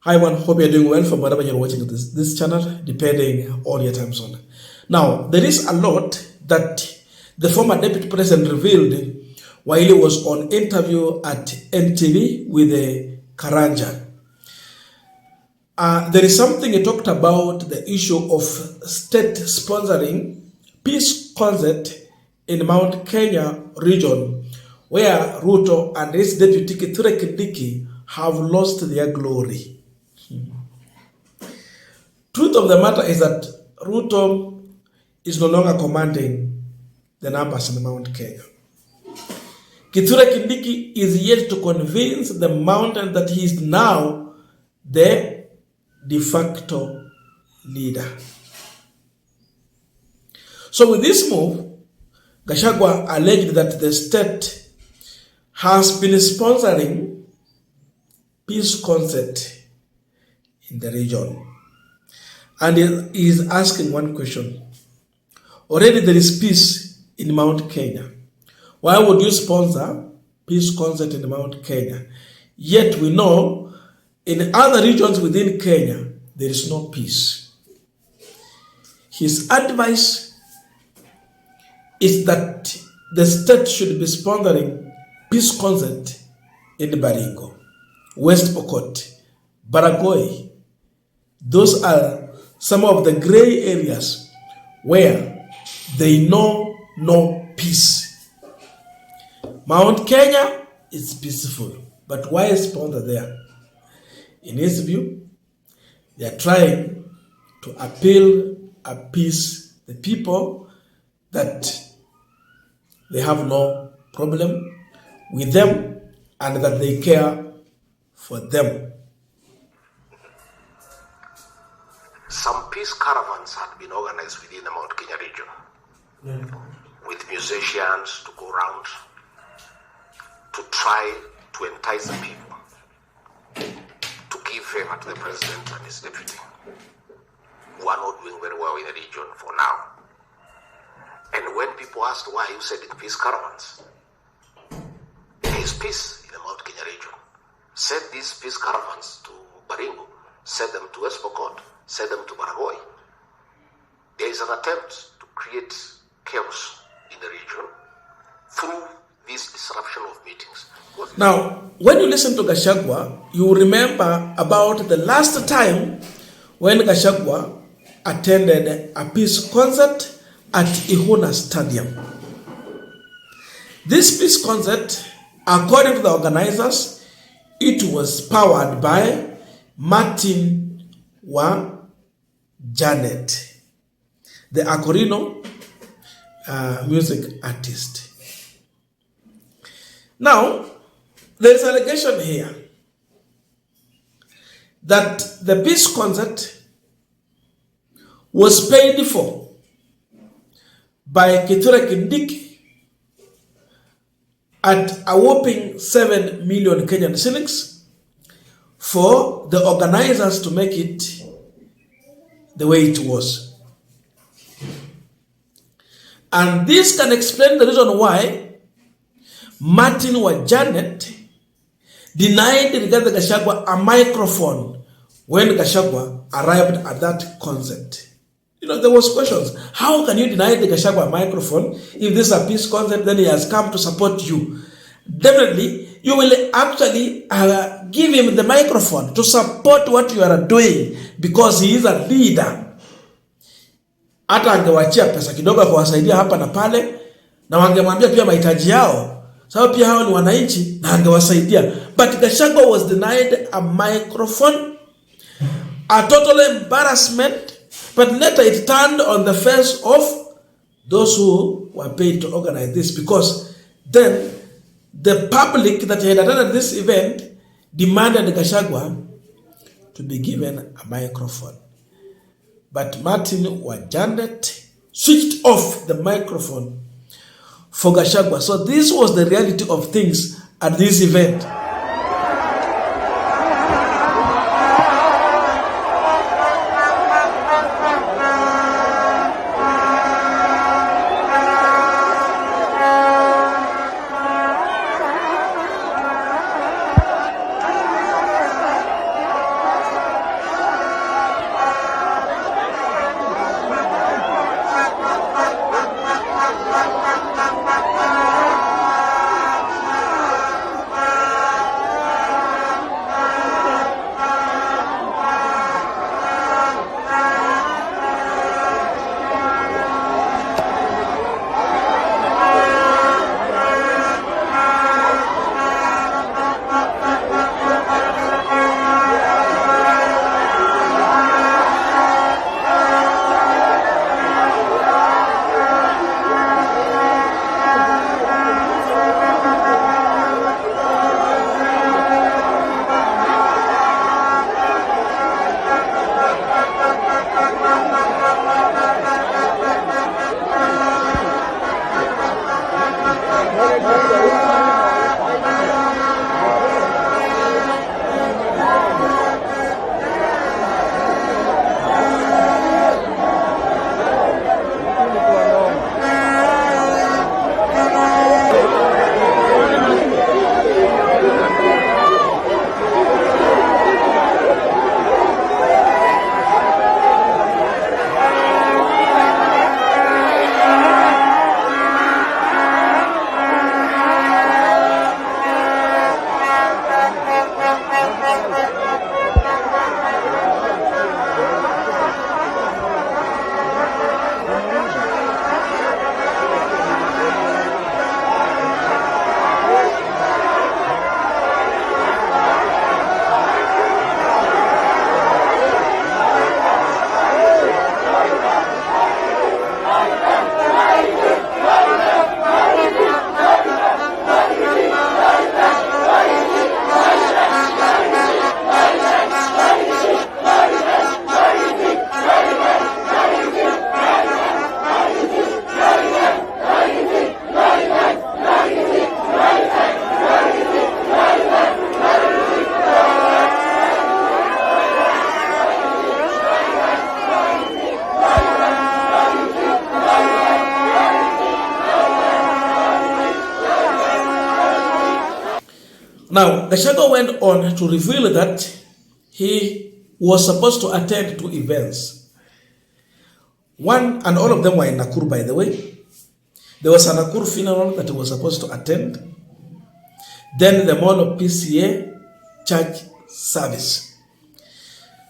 Hi everyone, hope you're doing well from wherever you're watching this channel, depending on your time zone. Now, there is a lot that the former deputy president revealed while he was on interview at NTV with Karanja. There is something he talked about, the issue of state sponsoring peace concert in Mount Kenya region, where Ruto and his deputy Kithure Kindiki have lost their glory. Truth of the matter is that Ruto is no longer commanding the numbers in Mount Kenya. Kithure Kindiki is yet to convince the mountain that he is now the de facto leader. So with this move, Gachagua alleged that the state has been sponsoring peace concert in the region. And he is asking one question. Already there is peace in Mount Kenya. Why would you sponsor peace concert in Mount Kenya? Yet we know in other regions within Kenya, there is no peace. His advice is that the state should be sponsoring peace concert in Baringo, West Pokot, Baragoi. Those are some of the gray areas where they know no peace. Mount Kenya is peaceful, but why sponsor there? In his view, they are trying to appease the people that they have no problem with them and that they care for them. Some peace caravans had been organized within the Mount Kenya region with musicians to go around to try to entice the people to give favor to the president and his deputy, who are not doing very well in the region for now. And when people asked why you said in peace caravans, there is peace in the Mount Kenya region. Send these peace caravans to Baringo, send them to West Pokot, send them to Baragoi. There is an attempt to create chaos in the region through this disruption of meetings. Now, when you listen to Gachagua, you remember about the last time when Gachagua attended a peace concert at Ihuna Stadium. This peace concert, according to the organizers, it was powered by Martin wa Janet, the Akorino music artist. Now, there is an allegation here that the peace concert was paid for by Kithure Kindiki at a whopping 7 million Kenyan shillings for the organizers to make it the way it was. And this can explain the reason why Martin wa Janet denied Rigathi Gachagua a microphone when Gachagua arrived at that concert. You know, there was questions. How can you deny the Gachagua a microphone if this is a peace concert, then he has come to support you? Definitely, you will actually give him the microphone to support what you are doing because he is a leader. Hata angewachia pesa kidogo kuwasaidia hapa na pale, na wangemwambia pia mahitaji yao, sababu pia hao ni wananchi, na angewasaidia. But Gachagua was denied a microphone, a total embarrassment, but later it turned on the face of those who were paid to organize this, because then the public that had attended this event demanded Gachagua to be given a microphone. But Martin wa Janet switched off the microphone for Gachagua. So this was the reality of things at this event. Now, Gachagua went on to reveal that he was supposed to attend 2 events. One, and all of them were in Nakuru, by the way. There was a Nakuru funeral that he was supposed to attend. Then the Molo PCA church service.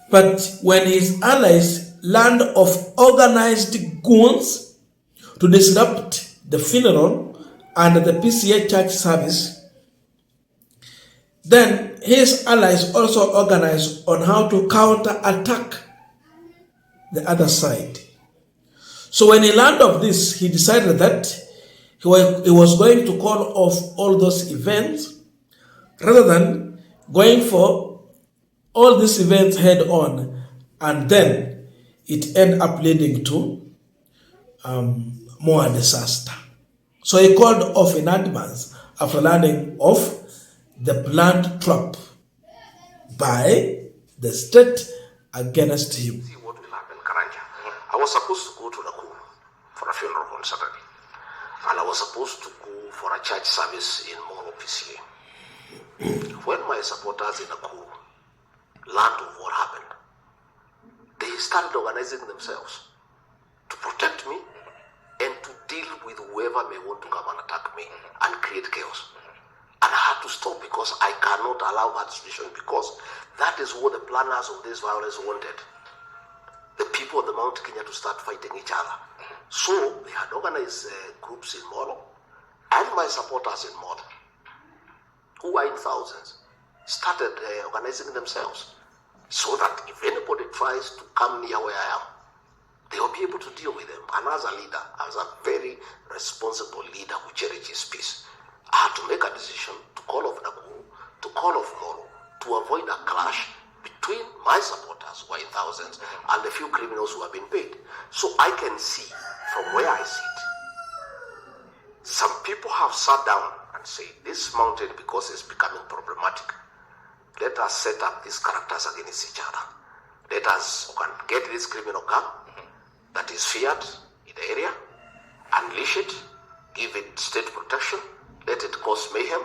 But when his allies learned of organized goons to disrupt the funeral and the PCA church service, then his allies also organized on how to counter-attack the other side. So when he learned of this, he decided that he was going to call off all those events rather than going for all these events head on, and then it ended up leading to more disaster. So he called off in advance after learning of the planned trap by the state against him. See what will happen, Karanja. I was supposed to go to Nakuru for a funeral on Saturday, and I was supposed to go for a church service in Molo PCA. When my supporters in Nakuru learned of what happened, they started organizing themselves to protect me and to deal with whoever may want to come and attack me and create chaos. And I had to stop because I cannot allow that situation, because that is what the planners of this violence wanted. The people of the Mount Kenya to start fighting each other. So they had organized groups in Molo, and my supporters in Molo, who were in thousands, started organizing themselves so that if anybody tries to come near where I am, they will be able to deal with them. And as a leader, as a very responsible leader who cherishes peace, I had to make a decision to call off Nakuru, to call off Molo, to avoid a clash between my supporters, who are in thousands, and the few criminals who have been paid. So I can see from where I sit, some people have sat down and said, this mountain, because it's becoming problematic, let us set up these characters against each other. Let us get this criminal gang that is feared in the area, unleash it, give it state protection, let it cause mayhem,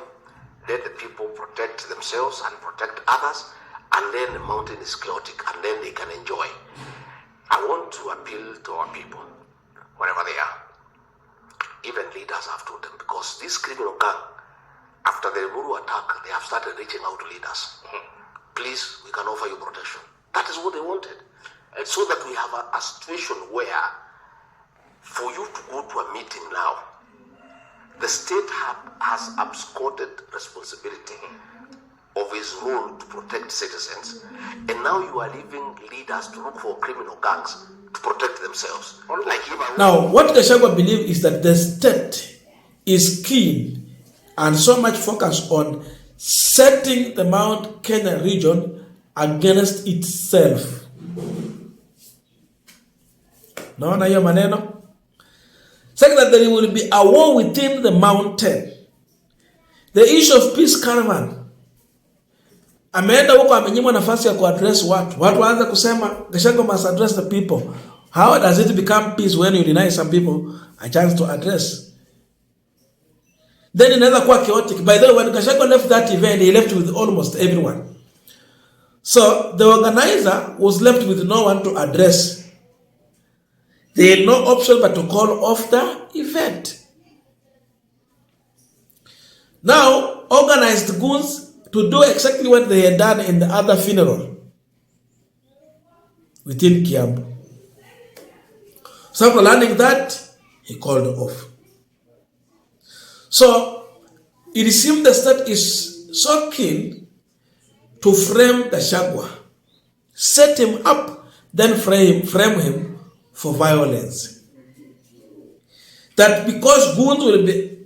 let the people protect themselves and protect others, and then the mountain is chaotic, and then they can enjoy. I want to appeal to our people, wherever they are. Even leaders have told them, because this criminal gang, after the Muru attack, they have started reaching out to leaders. Please, we can offer you protection. That is what they wanted. And so that we have a situation where, for you to go to a meeting now, the state has absconded responsibility of his role to protect citizens, and now you are leaving leaders to look for criminal gangs to protect themselves. Now, what Gachagua believes is that the state is keen and so much focused on setting the Mount Kenya region against itself. Naona hiyo maneno? Second, that there will be a war within the mountain. The issue of peace caravan. Ameenda huko amenyimwa nafasi ya kuaddress watu. Watu waanza kusema Gachagua must address the people. How does it become peace when you deny some people a chance to address? Then inaweza kuwa chaotic. By the way, when Gachagua left that event, he left with almost everyone. So the organizer was left with no one to address. They had no option but to call off the event. Now, organized goons to do exactly what they had done in the other funeral within Kiambu. So after learning that, he called off. So it seems the state is so keen to frame Gachagua, set him up, then frame him for violence. That because goons will be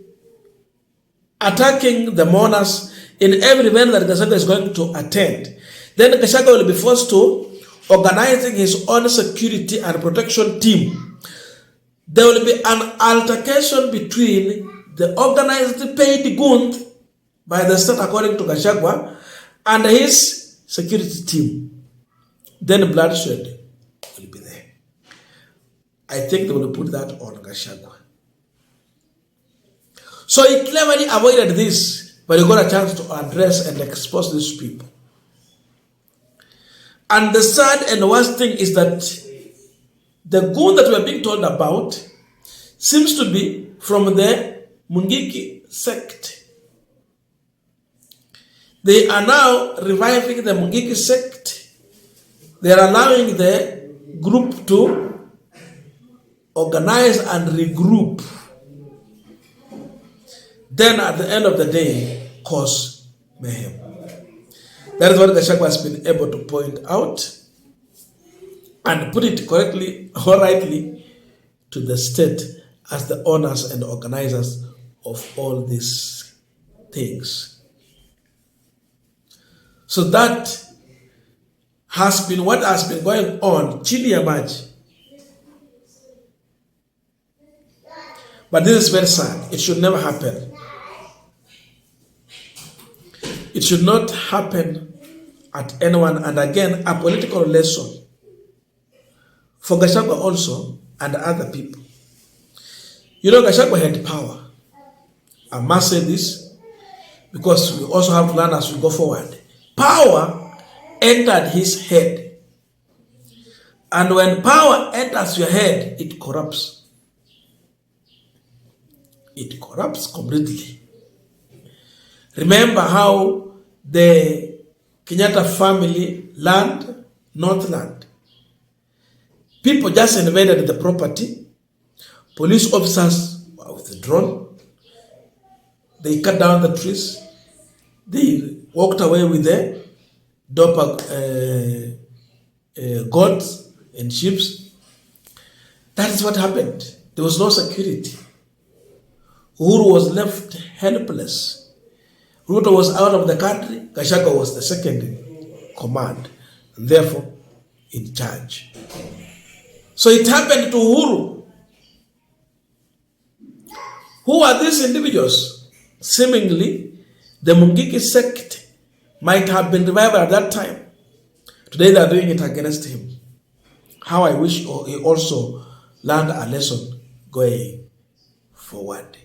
attacking the mourners in every event that Gachagua is going to attend, then Gachagua will be forced to organizing his own security and protection team. There will be an altercation between the organized paid goons by the state, according to Gachagua, and his security team. Then bloodshed will be there. I think they will put that on Gachagua. So he cleverly avoided this But he got a chance to address and expose these people. And the sad and worst thing is that the goon that we are being told about seems to be from the Mungiki sect. They are now reviving the Mungiki sect. They are allowing the group to organize and regroup. Then at the end of the day, cause mayhem. That is what Gachagua has been able to point out and put it correctly or rightly to the state as the owners and organizers of all these things. So that has been what has been going on chini ya maji. But this is very sad. It should never happen. It should not happen at anyone. And again, a political lesson for Gachagua also and other people. You know, Gachagua had power. I must say this because we also have to learn as we go forward. Power entered his head. And when power enters your head, it corrupts. It corrupts completely. Remember how the Kenyatta family land, Northland, people just invaded the property. Police officers were withdrawn. They cut down the trees. They walked away with the goats and sheep. That is what happened. There was no security. Uhuru was left helpless. Ruto was out of the country. Gachagua was the second in command, and therefore in charge. So it happened to Uhuru. Who are these individuals? Seemingly, the Mungiki sect might have been revived at that time. Today they are doing it against him. How I wish he also learned a lesson going forward.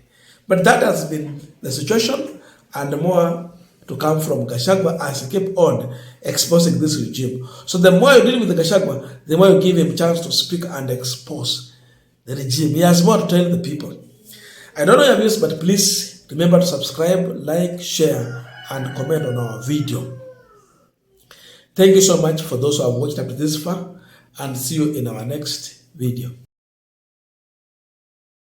But that has been the situation, and more to come from Gachagua as he keep on exposing this regime. So the more you deal with Gachagua, the more you give him a chance to speak and expose the regime. He has more to tell the people. I don't know your views, but please remember to subscribe, like, share, and comment on our video. Thank you so much for those who have watched up to this far, and see you in our next video.